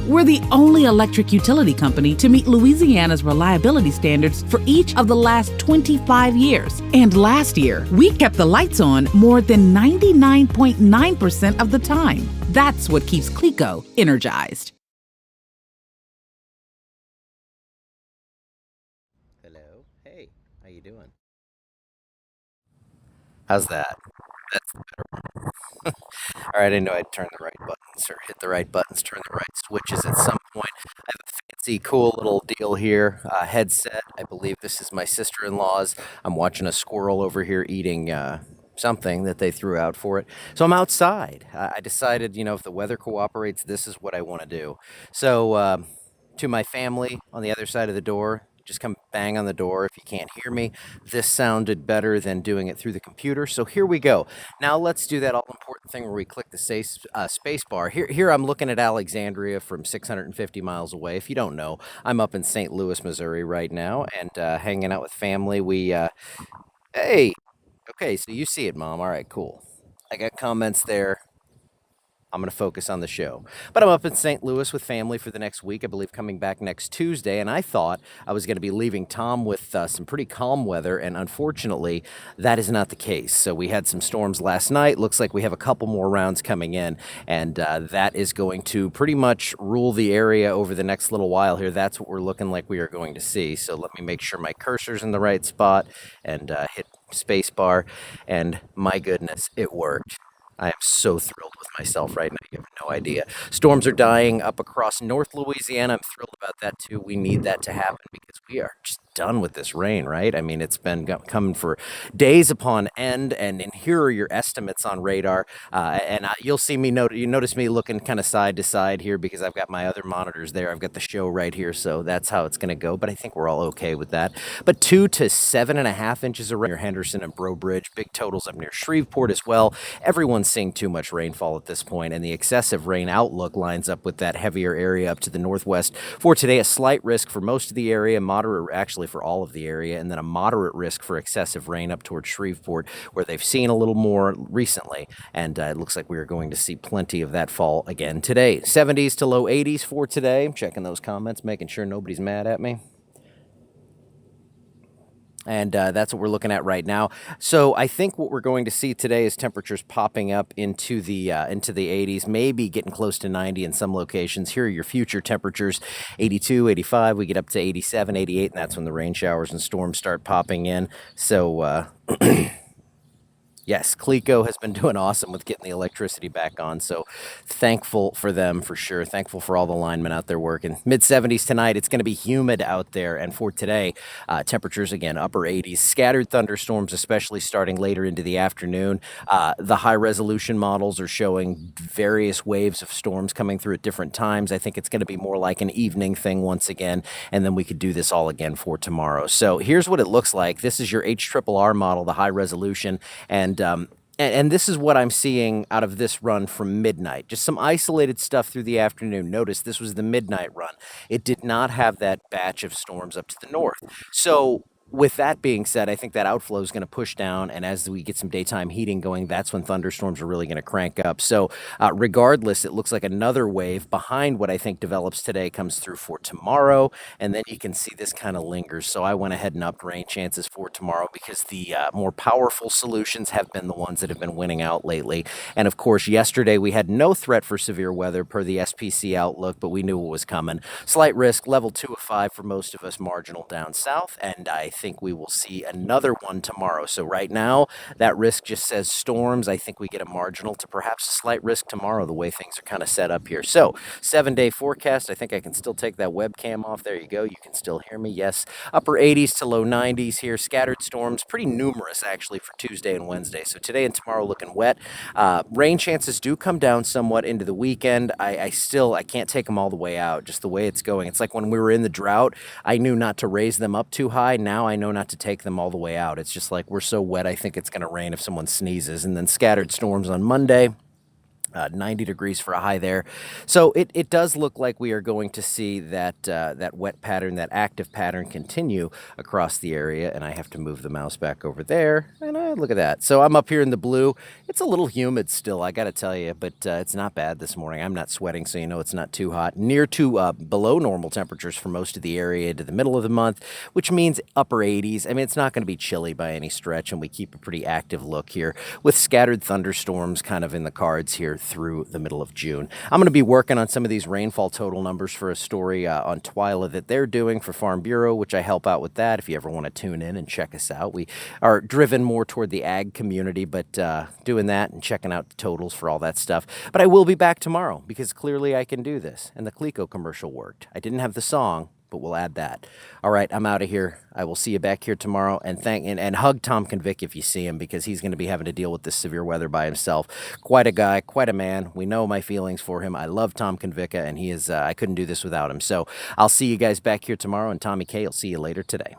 We're the only electric utility company to meet Louisiana's reliability standards for each of the last 25 years. And last year, we kept the lights on more than 99.9% of the time. That's what keeps CLECO energized. Hello. Hey, how you doing? How's that? That's the better one. All right, I know I'd turn the right buttons or hit the right buttons, turn the right switches at some point. I have a fancy, cool little deal here. Headset. I believe this is my sister-in-law's. I'm watching a squirrel over here eating something that they threw out for it. So I'm outside. I decided, if the weather cooperates, this is what I want to do. So to my family on the other side of the door. Just come bang on the door if you can't hear me. This sounded better than doing it through the computer. So here we go. Now let's do that all important thing where we click the space bar. Here I'm looking at Alexandria from 650 miles away. If you don't know, I'm up in St. Louis, Missouri right now, and hanging out with family. Hey, okay, so you see it, Mom. All right, cool. I got comments there. I'm going to focus on the show. But I'm up in St. Louis with family for the next week, I believe coming back next Tuesday. And I thought I was going to be leaving Tom with some pretty calm weather. And unfortunately, that is not the case. So we had some storms last night. Looks like we have a couple more rounds coming in. And that is going to pretty much rule the area over the next little while here. That's what we're looking like we are going to see. So let me make sure my cursor's in the right spot and hit space bar. And my goodness, it worked. I am so thrilled with myself right now. You have no idea. Storms are dying up across North Louisiana. I'm thrilled about that too. We need that to happen because we are just done with this rain, right? I mean, it's been coming for days upon end, and here are your estimates on radar. You'll see me you notice me looking kind of side to side here because I've got my other monitors there. I've got the show right here, so that's how it's going to go. But I think we're all okay with that. But 2 to 7.5 inches of rain near Henderson and Breaux Bridge. Big totals up near Shreveport as well. Everyone's seeing too much rainfall at this point, and the excessive rain outlook lines up with that heavier area up to the northwest. For today, a slight risk for most of the area, moderate actually for all of the area, and then a moderate risk for excessive rain up towards Shreveport, where they've seen a little more recently, and it looks like we are going to see plenty of that fall again today. 70s to low 80s for today. I'm checking those comments, making sure nobody's mad at me. And that's what we're looking at right now. So I think what we're going to see today is temperatures popping up into the 80s, maybe getting close to 90 in some locations. Here are your future temperatures: 82, 85. We get up to 87, 88, and that's when the rain showers and storms start popping in. So yes, CLECO has been doing awesome with getting the electricity back on. So thankful for them for sure. Thankful for all the linemen out there working. Mid 70s tonight. It's going to be humid out there. And for today, temperatures again, upper 80s. Scattered thunderstorms, especially starting later into the afternoon. The high resolution models are showing various waves of storms coming through at different times. I think it's going to be more like an evening thing once again. And then we could do this all again for tomorrow. So here's what it looks like. This is your HRRR model, the high resolution. And this is what I'm seeing out of this run from midnight. Just some isolated stuff through the afternoon. Notice this was the midnight run. It did not have that batch of storms up to the north. So with that being said, I think that outflow is going to push down, and as we get some daytime heating going, that's when thunderstorms are really going to crank up. So, regardless, it looks like another wave behind what I think develops today comes through for tomorrow, and then you can see this kind of lingers. So, I went ahead and upped rain chances for tomorrow because the more powerful solutions have been the ones that have been winning out lately. And of course, yesterday we had no threat for severe weather per the SPC outlook, but we knew what was coming. Slight risk, level 2 of 5 for most of us, marginal down south, and I think we will see another one tomorrow. So right now, that risk just says storms. I think we get a marginal to perhaps a slight risk tomorrow, the way things are kind of set up here. So 7-day forecast. I think I can still take that webcam off. There you go. You can still hear me. Yes. Upper 80s to low 90s here. Scattered storms, pretty numerous actually for Tuesday and Wednesday. So today and tomorrow looking wet. Rain chances do come down somewhat into the weekend. I can't take them all the way out, just the way it's going. It's like when we were in the drought, I knew not to raise them up too high. Now I know not to take them all the way out. It's just like we're so wet, I think it's going to rain if someone sneezes. And then scattered storms on Monday. 90 degrees for a high there. So it does look like we are going to see that wet pattern, that active pattern continue across the area. And I have to move the mouse back over there. And look at that. So I'm up here in the blue. It's a little humid still, I got to tell you, but it's not bad this morning. I'm not sweating, so you know it's not too hot. Near to below normal temperatures for most of the area into the middle of the month, which means upper 80s. I mean, it's not going to be chilly by any stretch, and we keep a pretty active look here with scattered thunderstorms kind of in the cards here through the middle of June. I'm going to be working on some of these rainfall total numbers for a story on Twyla that they're doing for Farm Bureau, which I help out with that if you ever want to tune in and check us out. We are driven more toward the ag community, but doing that and checking out the totals for all that stuff. But I will be back tomorrow because clearly I can do this. And the Cleco commercial worked. I didn't have the song, but we'll add that. All right, I'm out of here. I will see you back here tomorrow, and hug Tom Convic if you see him, because he's going to be having to deal with this severe weather by himself. Quite a guy, quite a man. We know my feelings for him. I love Tom Convica, and he is. I couldn't do this without him. So I'll see you guys back here tomorrow, and Tommy K, I'll see you later today.